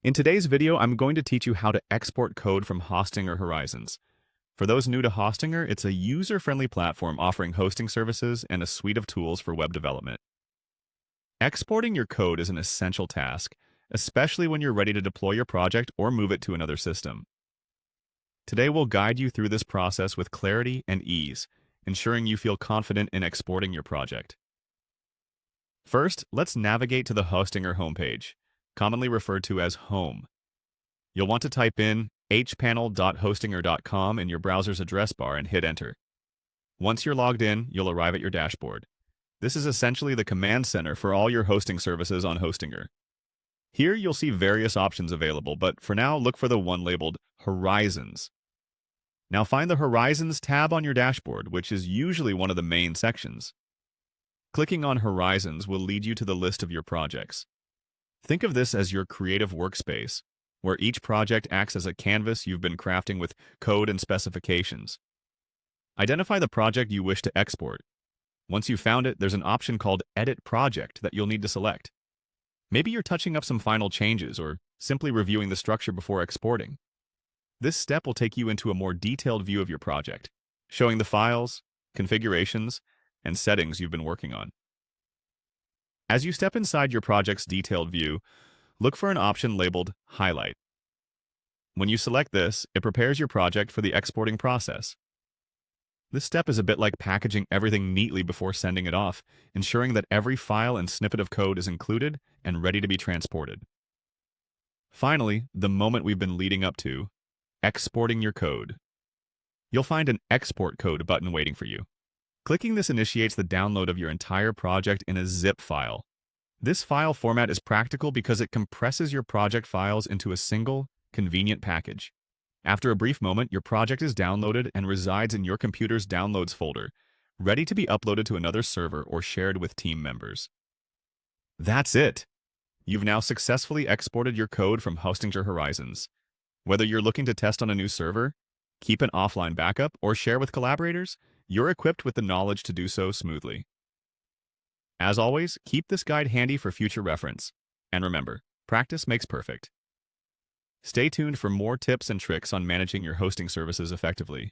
In today's video, I'm going to teach you how to export code from Hostinger Horizons. For those new to Hostinger, it's a user-friendly platform offering hosting services and a suite of tools for web development. Exporting your code is an essential task, especially when you're ready to deploy your project or move it to another system. Today, we'll guide you through this process with clarity and ease, ensuring you feel confident in exporting your project. First, let's navigate to the Hostinger homepage, commonly referred to as Home. You'll want to type in hpanel.hostinger.com in your browser's address bar and hit Enter. Once you're logged in, you'll arrive at your dashboard. This is essentially the command center for all your hosting services on Hostinger. Here, you'll see various options available, but for now, look for the one labeled Horizons. Now find the Horizons tab on your dashboard, which is usually one of the main sections. Clicking on Horizons will lead you to the list of your projects. Think of this as your creative workspace, where each project acts as a canvas you've been crafting with code and specifications. Identify the project you wish to export. Once you've found it, there's an option called Edit Project that you'll need to select. Maybe you're touching up some final changes or simply reviewing the structure before exporting. This step will take you into a more detailed view of your project, showing the files, configurations, and settings you've been working on. As you step inside your project's detailed view, look for an option labeled Highlight. When you select this, it prepares your project for the exporting process. This step is a bit like packaging everything neatly before sending it off, ensuring that every file and snippet of code is included and ready to be transported. Finally, the moment we've been leading up to, exporting your code. You'll find an Export Code button waiting for you. Clicking this initiates the download of your entire project in a zip file. This file format is practical because it compresses your project files into a single, convenient package. After a brief moment, your project is downloaded and resides in your computer's Downloads folder, ready to be uploaded to another server or shared with team members. That's it! You've now successfully exported your code from Hostinger Horizons. Whether you're looking to test on a new server, keep an offline backup, or share with collaborators, you're equipped with the knowledge to do so smoothly. As always, keep this guide handy for future reference. And remember, practice makes perfect. Stay tuned for more tips and tricks on managing your hosting services effectively.